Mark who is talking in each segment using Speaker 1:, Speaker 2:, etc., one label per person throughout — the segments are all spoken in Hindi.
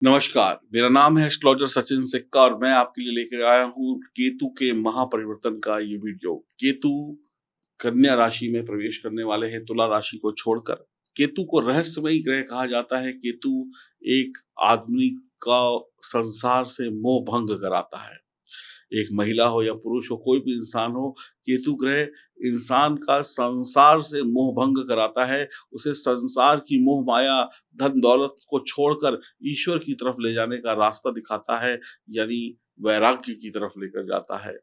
Speaker 1: नमस्कार, मेरा नाम है एस्ट्रोलॉजर सचिन सिक्का और मैं आपके लिए लेकर आया हूँ केतु के महापरिवर्तन का ये वीडियो। केतु कन्या राशि में प्रवेश करने वाले हैं तुला राशि को छोड़कर। केतु को रहस्यमयी ग्रह कहा जाता है। केतु एक आदमी का संसार से मोह भंग कराता है। एक महिला हो या पुरुष हो, कोई भी इंसान हो, केतु ग्रह इंसान का संसार से मोह भंग कराता है। उसे संसार की मोह माया, धन दौलत को छोड़कर ईश्वर की तरफ ले जाने का रास्ता दिखाता है, यानी वैराग्य की तरफ लेकर जाता है।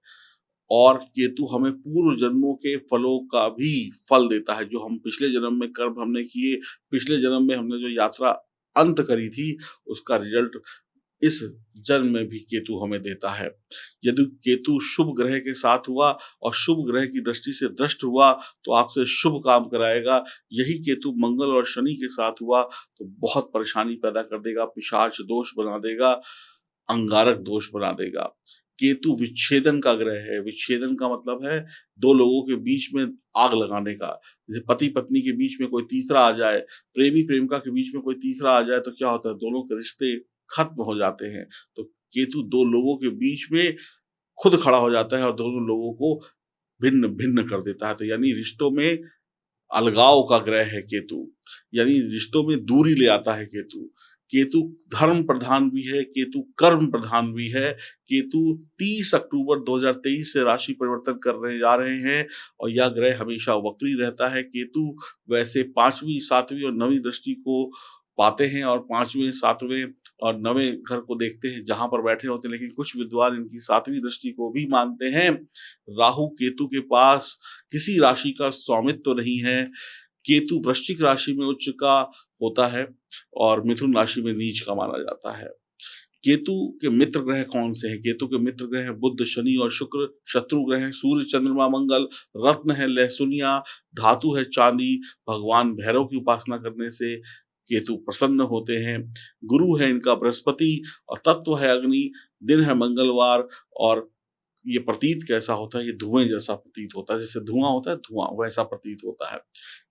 Speaker 1: और केतु हमें पूर्व जन्मों के फलों का भी फल देता है, जो हम पिछले जन्म में कर्म हमने किए, पिछले जन्म में हमने जो यात्रा अंत करी थी, उसका रिजल्ट इस जन्म में भी केतु हमें देता है। यदि केतु शुभ ग्रह के साथ हुआ और शुभ ग्रह की दृष्टि से दृष्ट हुआ तो आपसे शुभ काम कराएगा। यही केतु मंगल और शनि के साथ हुआ तो बहुत परेशानी पैदा कर देगा, पिशाच दोष बना देगा, अंगारक दोष बना देगा। केतु विच्छेदन का ग्रह है। विच्छेदन का मतलब है दो लोगों के बीच में आग लगाने का। जैसे पति पत्नी के बीच में कोई तीसरा आ जाए, प्रेमी प्रेमिका के बीच में कोई तीसरा आ जाए तो क्या होता है, दोनों के रिश्ते खत्म हो जाते हैं। तो केतु दो लोगों के बीच में खुद खड़ा हो जाता है और दोनों लोगों को भिन्न भिन्न कर देता है। तो यानी रिश्तों में अलगाव का ग्रह है केतु, यानी रिश्तों में दूरी ले आता है केतु। केतु धर्म प्रधान भी है, केतु कर्म प्रधान भी है। केतु 30 अक्टूबर 2023 से राशि परिवर्तन करने जा रहे हैं और यह ग्रह हमेशा वक्री रहता है। केतु वैसे 5वीं, 7वीं और 9वीं दृष्टि को पाते हैं और 5वें, 7वें और 9वें घर को देखते हैं जहाँ पर बैठे होते हैं, लेकिन कुछ विद्वान इनकी 7वीं दृष्टि को भी मानते हैं। राहु केतु के पास किसी राशि का स्वामित्व तो नहीं है। केतु वृश्चिक राशि में उच्च का होता है और मिथुन राशि में नीच का माना जाता है। केतु के मित्र ग्रह कौन से हैं? केतु के मित्र ग्रह हैं बुध, शनि और शुक्र। शत्रु ग्रह हैं सूर्य, चंद्रमा, मंगल। रत्न है लहसुनिया, धातु है चांदी। भगवान भैरव की उपासना करने से केतु प्रसन्न होते हैं। गुरु है इनका बृहस्पति और तत्व है अग्नि। दिन है मंगलवार और ये प्रतीत कैसा होता है? ये धुएं जैसा प्रतीत होता है। जैसे धुआं होता है, धुआं वैसा प्रतीत होता है।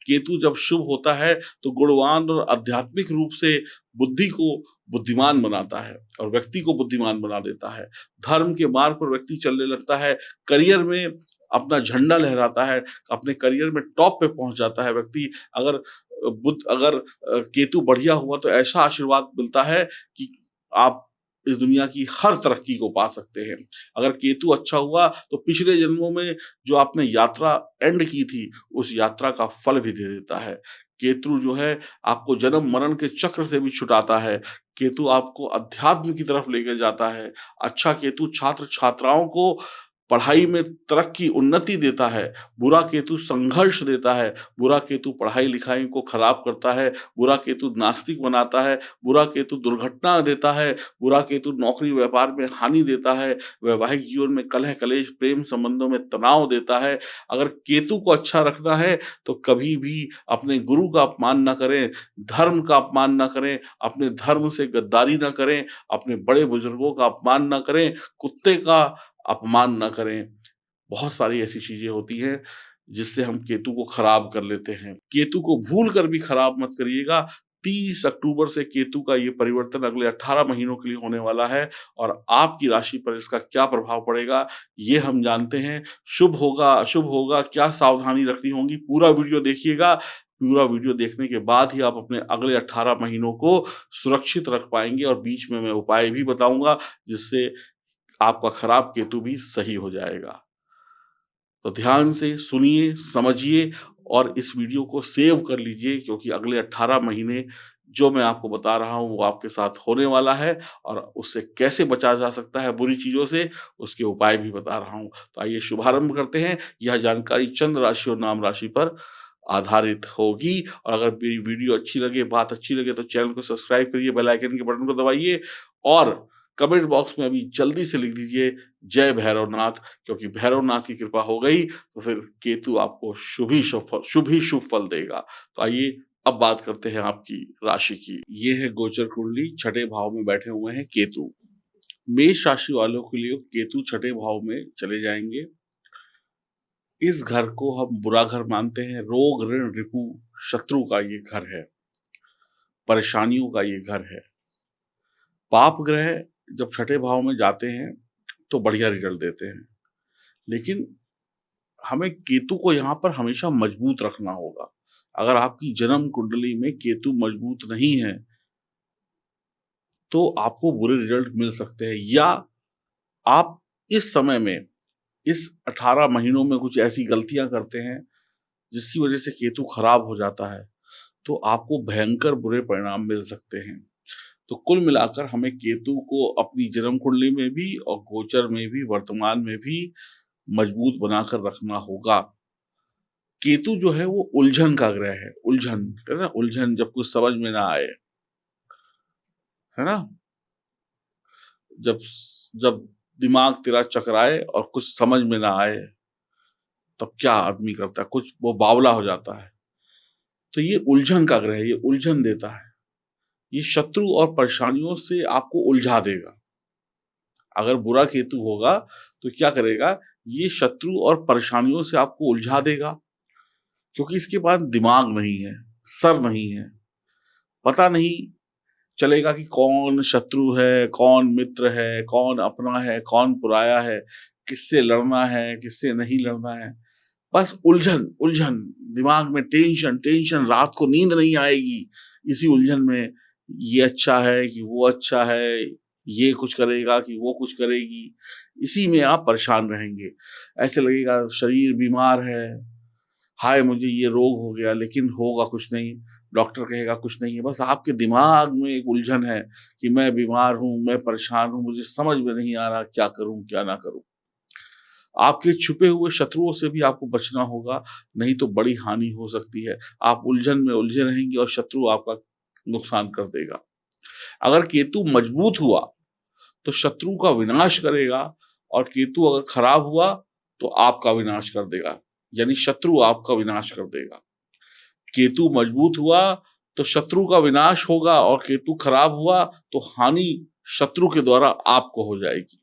Speaker 1: केतु जब शुभ होता है तो गुणवान और आध्यात्मिक रूप से बुद्धि को बुद्धिमान बनाता है और व्यक्ति को बुद्धिमान बना देता है। धर्म के मार्ग पर व्यक्ति चलने लगता है, करियर में अपना झंडा लहराता है, अपने करियर में टॉप पे पहुंच जाता है व्यक्ति। अगर केतु बढ़िया हुआ तो ऐसा आशीर्वाद मिलता है कि आप इस दुनिया की हर तरक्की को पा सकते हैं। अगर केतु अच्छा हुआ तो पिछले जन्मों में जो आपने यात्रा एंड की थी, उस यात्रा का फल भी दे देता है। केतु जो है आपको जन्म मरण के चक्र से भी छुटाता है। केतु आपको अध्यात्म की तरफ लेकर जाता है। अच्छा केतु छात्र छात्राओं को पढ़ाई में तरक्की, उन्नति देता है। बुरा केतु संघर्ष देता है। बुरा केतु पढ़ाई लिखाई को खराब करता है। बुरा केतु नास्तिक बनाता है। बुरा केतु दुर्घटना देता है। बुरा केतु नौकरी व्यापार में हानि देता है। वैवाहिक जीवन में कलह कलेश, प्रेम संबंधों में तनाव देता है। अगर केतु को अच्छा रखना है तो कभी भी अपने गुरु का अपमान ना करें, धर्म का अपमान ना करें, अपने धर्म से गद्दारी ना करें, अपने बड़े बुजुर्गों का अपमान ना करें, कुत्ते का अपमान ना करें। बहुत सारी ऐसी चीजें होती हैं जिससे हम केतु को खराब कर लेते हैं। केतु को भूल कर भी खराब मत करिएगा। 30 अक्टूबर से केतु का ये परिवर्तन अगले 18 महीनों के लिए होने वाला है और आपकी राशि पर इसका क्या प्रभाव पड़ेगा ये हम जानते हैं। शुभ होगा, अशुभ होगा, क्या सावधानी रखनी होगी, पूरा वीडियो देखिएगा। पूरा वीडियो देखने के बाद ही आप अपने अगले 18 महीनों को सुरक्षित रख पाएंगे और बीच में मैं उपाय भी बताऊंगा जिससे आपका खराब केतु भी सही हो जाएगा। तो ध्यान से सुनिए, समझिए और इस वीडियो को सेव कर लीजिए क्योंकि अगले 18 महीने जो मैं आपको बता रहा हूँ वो आपके साथ होने वाला है और उससे कैसे बचा जा सकता है बुरी चीज़ों से, उसके उपाय भी बता रहा हूँ। तो आइए शुभारंभ करते हैं। यह जानकारी चंद्र राशि और नाम राशि पर आधारित होगी और अगर मेरी वीडियो अच्छी लगे, बात अच्छी लगे तो चैनल को सब्सक्राइब करिए, बेल आइकन के बटन को दबाइए और कमेंट बॉक्स में अभी जल्दी से लिख दीजिए जय भैरवनाथ, क्योंकि भैरवनाथ की कृपा हो गई तो फिर केतु आपको शुभ ही शुभ फल देगा। तो आइए अब बात करते हैं आपकी राशि की। ये है गोचर कुंडली, छठे भाव में बैठे हुए हैं केतु। मेष राशि वालों के लिए केतु छठे भाव में चले जाएंगे। इस घर को हम बुरा घर मानते हैं। रोग, ऋण, रिपु, शत्रु का ये घर है, परेशानियों का ये घर है। पाप ग्रह जब छठे भाव में जाते हैं तो बढ़िया रिजल्ट देते हैं, लेकिन हमें केतु को यहाँ पर हमेशा मजबूत रखना होगा। अगर आपकी जन्म कुंडली में केतु मजबूत नहीं है तो आपको बुरे रिजल्ट मिल सकते हैं, या आप इस समय में, इस 18 महीनों में कुछ ऐसी गलतियां करते हैं जिसकी वजह से केतु खराब हो जाता है, तो आपको भयंकर बुरे परिणाम मिल सकते हैं। तो कुल मिलाकर हमें केतु को अपनी जन्म कुंडली में भी और गोचर में भी, वर्तमान में भी मजबूत बनाकर रखना होगा। केतु जो है वो उलझन का ग्रह है। उलझन, कहते हैं ना, उलझन, जब कुछ समझ में ना आए, है ना, जब जब दिमाग तेरा चकराए और कुछ समझ में ना आए, तब क्या आदमी करता है, कुछ वो बावला हो जाता है। तो ये उलझन का ग्रह है, ये उलझन देता है। ये शत्रु और परेशानियों से आपको उलझा देगा। अगर बुरा केतु होगा तो क्या करेगा, ये शत्रु और परेशानियों से आपको उलझा देगा, क्योंकि इसके पास दिमाग नहीं है, सर नहीं है, पता नहीं चलेगा कि कौन शत्रु है, कौन मित्र है, कौन अपना है, कौन पराया है, किससे लड़ना है, किससे नहीं लड़ना है। बस उलझन उलझन, दिमाग में टेंशन टेंशन, रात को नींद नहीं आएगी इसी उलझन में। ये अच्छा है कि वो अच्छा है, ये कुछ करेगा कि वो कुछ करेगी, इसी में आप परेशान रहेंगे। ऐसे लगेगा शरीर बीमार है, हाय मुझे ये रोग हो गया, लेकिन होगा कुछ नहीं, डॉक्टर कहेगा कुछ नहीं है। बस आपके दिमाग में एक उलझन है कि मैं बीमार हूँ, मैं परेशान हूँ, मुझे समझ में नहीं आ रहा क्या करूँ क्या ना करूँ। आपके छुपे हुए शत्रुओं से भी आपको बचना होगा, नहीं तो बड़ी हानि हो सकती है। आप उलझन में उलझे रहेंगे और शत्रु आपका नुकसान कर देगा। अगर केतु मजबूत हुआ तो शत्रु का विनाश करेगा, और केतु अगर खराब हुआ तो आपका विनाश कर देगा, यानी शत्रु आपका विनाश कर देगा। केतु मजबूत हुआ तो शत्रु का विनाश होगा, और केतु खराब हुआ तो हानि शत्रु के द्वारा आपको हो जाएगी।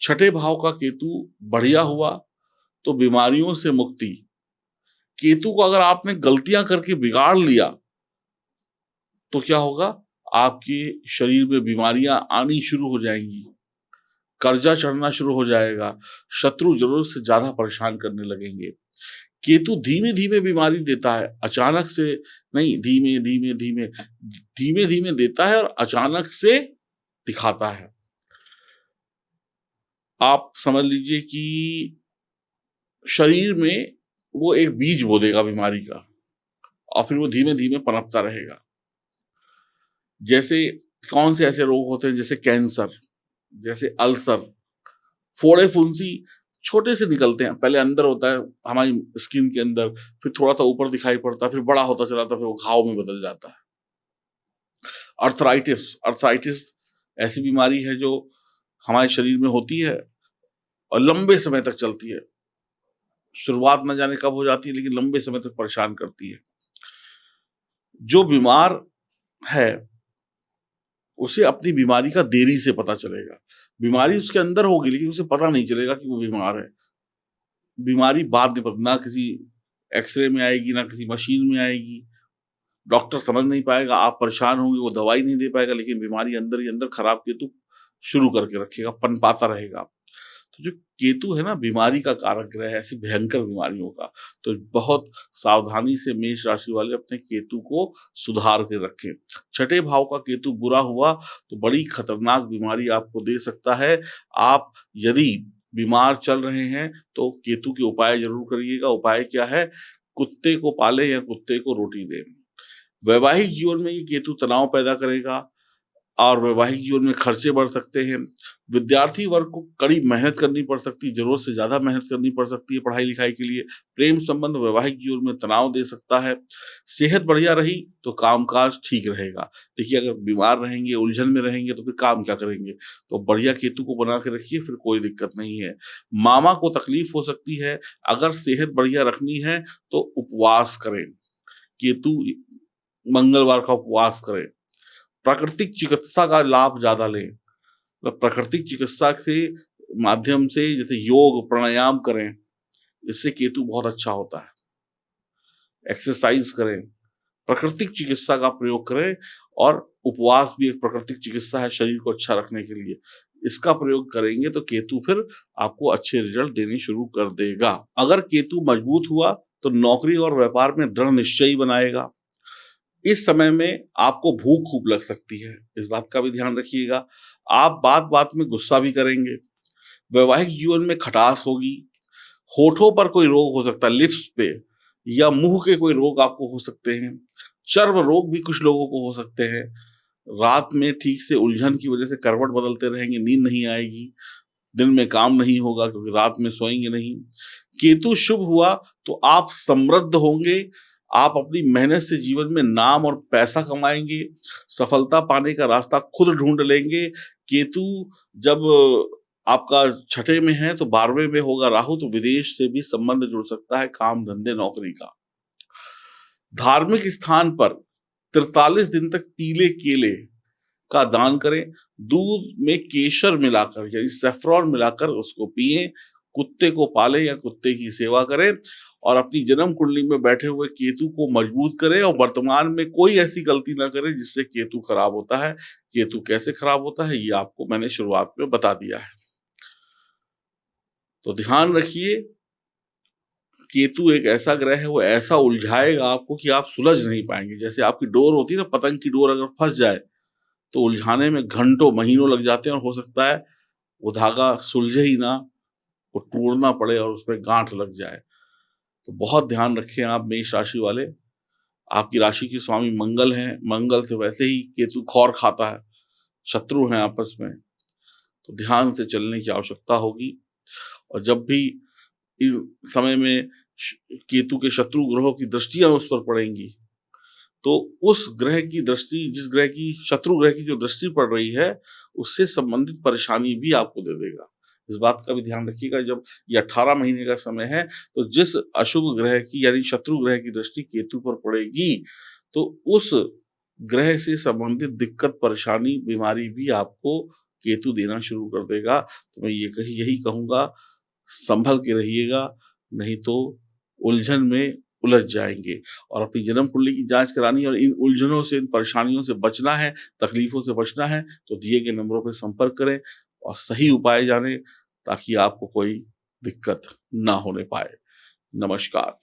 Speaker 1: छठे भाव का केतु बढ़िया हुआ तो बीमारियों से मुक्ति। केतु को अगर आपने गलतियां करके बिगाड़ लिया तो क्या होगा, आपके शरीर में बीमारियां आनी शुरू हो जाएंगी, कर्जा चढ़ना शुरू हो जाएगा, शत्रु जरूरत से ज्यादा परेशान करने लगेंगे। केतु धीमे धीमे बीमारी देता है, अचानक से नहीं, धीमे धीमे धीमे धीमे धीमे देता है और अचानक से दिखाता है। आप समझ लीजिए कि शरीर में वो एक बीज बो देगा बीमारी का, और फिर वो धीमे धीमे पनपता रहेगा। जैसे कौन से ऐसे रोग होते हैं, जैसे कैंसर, जैसे अल्सर, फोड़े फुंसी छोटे से निकलते हैं, पहले अंदर होता है हमारी स्किन के अंदर, फिर थोड़ा सा ऊपर दिखाई पड़ता है, फिर बड़ा होता चला जाता है, फिर वो घाव में बदल जाता है। अर्थराइटिस, अर्थराइटिस ऐसी बीमारी है जो हमारे शरीर में होती है और लंबे समय तक चलती है। शुरुआत न जाने कब हो जाती है, लेकिन लंबे समय तक परेशान करती है। जो बीमार है उसे अपनी बीमारी का देरी से पता चलेगा। बीमारी उसके अंदर होगी लेकिन उसे पता नहीं चलेगा कि वो बीमार है। बीमारी बाद में ना किसी एक्सरे में आएगी, ना किसी मशीन में आएगी, डॉक्टर समझ नहीं पाएगा, आप परेशान होंगे, वो दवाई नहीं दे पाएगा, लेकिन बीमारी अंदर ही अंदर खराब केतु शुरू करके रखेगा, पनपाता रहेगा। तो जो केतु है ना, बीमारी का कारक ग्रह है, ऐसी भयंकर बीमारियों का। तो बहुत सावधानी से मेष राशि वाले अपने केतु को सुधार के रखें। छठे भाव का केतु बुरा हुआ तो बड़ी खतरनाक बीमारी आपको दे सकता है। आप यदि बीमार चल रहे हैं तो केतु के उपाय जरूर करिएगा। उपाय क्या है, कुत्ते को पाले या कुत्ते को रोटी दें। वैवाहिक जीवन में ये केतु तनाव पैदा करेगा और वैवाहिक जीवन में खर्चे बढ़ सकते हैं। विद्यार्थी वर्ग को कड़ी मेहनत करनी पड़ सकती है, जरूरत से ज्यादा मेहनत करनी पड़ सकती है पढ़ाई लिखाई के लिए। प्रेम संबंध वैवाहिक जीवन में तनाव दे सकता है। सेहत बढ़िया रही तो कामकाज ठीक रहेगा। देखिए, अगर बीमार रहेंगे, उलझन में रहेंगे तो फिर काम क्या करेंगे। तो बढ़िया केतु को बना के रखिए, फिर कोई दिक्कत नहीं है। मामा को तकलीफ हो सकती है, अगर सेहत बढ़िया रखनी है तो उपवास करें। केतु मंगलवार का उपवास करें। प्राकृतिक चिकित्सा का लाभ ज्यादा लें, मतलब प्राकृतिक चिकित्सा से माध्यम से जैसे योग प्राणायाम करें, इससे केतु बहुत अच्छा होता है। एक्सरसाइज करें, प्राकृतिक चिकित्सा का प्रयोग करें और उपवास भी एक प्राकृतिक चिकित्सा है शरीर को अच्छा रखने के लिए। इसका प्रयोग करेंगे तो केतु फिर आपको अच्छे रिजल्ट देने शुरू कर देगा। अगर केतु मजबूत हुआ तो नौकरी और व्यापार में दृढ़ निश्चय बनाएगा। इस समय में आपको भूख खूब लग सकती है, इस बात का भी ध्यान रखिएगा। आप बात-बात में गुस्सा भी करेंगे। वैवाहिक जीवन में खटास होगी। होठों पर कोई रोग हो सकता है, लिप्स पे, या मुंह के कोई रोग आपको हो सकते हैं। चर्म रोग भी कुछ लोगों को हो सकते हैं। रात में ठीक से उलझन की वजह से करवट बदलते रहेंगे, नींद नहीं आएगी। दिन में काम नहीं होगा क्योंकि रात में सोएंगे नहीं। केतु शुभ हुआ तो आप समृद्ध होंगे। आप अपनी मेहनत से जीवन में नाम और पैसा कमाएंगे। सफलता पाने का रास्ता खुद ढूंढ लेंगे। केतु जब आपका छठे में है तो 12वें में होगा राहु, तो विदेश से भी संबंध जुड़ सकता है, काम धंधे नौकरी का। धार्मिक स्थान पर 43 दिन तक पीले केले का दान करें। दूध में केसर मिलाकर यानी सैफरॉन मिलाकर उसको पिएं। कुत्ते को पालें या कुत्ते की सेवा करें और अपनी जन्म कुंडली में बैठे हुए केतु को मजबूत करें और वर्तमान में कोई ऐसी गलती ना करें जिससे केतु खराब होता है। केतु कैसे खराब होता है ये आपको मैंने शुरुआत में बता दिया है। तो ध्यान रखिए, केतु एक ऐसा ग्रह है, वो ऐसा उलझाएगा आपको कि आप सुलझ नहीं पाएंगे। जैसे आपकी डोर होती है ना, पतंग की डोर अगर फंस जाए तो उलझाने में घंटों महीनों लग जाते हैं और हो सकता है वो धागा सुलझे ही ना, वो टूटना पड़े और उसमें गांठ लग जाए। तो बहुत ध्यान रखें आप मेष राशि वाले। आपकी राशि के स्वामी मंगल हैं, मंगल से वैसे ही केतु खौर खाता है, शत्रु हैं आपस में, तो ध्यान से चलने की आवश्यकता होगी। और जब भी इस समय में केतु के शत्रु ग्रहों की दृष्टियां उस पर पड़ेंगी तो उस ग्रह की दृष्टि, जिस ग्रह की शत्रु ग्रह की जो दृष्टि पड़ रही है, उससे संबंधित परेशानी भी आपको दे देगा। इस बात का भी ध्यान रखिएगा। जब ये 18 महीने का समय है तो जिस अशुभ ग्रह की यानी शत्रु ग्रह की दृष्टि केतु पर पड़ेगी तो उस ग्रह से संबंधित दिक्कत, परेशानी, बीमारी भी आपको केतु देना शुरू कर देगा। तो मैं यही कहूंगा, संभल के रहिएगा, नहीं तो उलझन में उलझ जाएंगे। और अपनी जन्म कुंडली की जांच करानी और इन उलझनों से, इन परेशानियों से बचना है, तकलीफों से बचना है, तो दिए गए नंबरों पर संपर्क करें और सही उपाय जानें ताकि आपको कोई दिक्कत ना होने पाए। नमस्कार।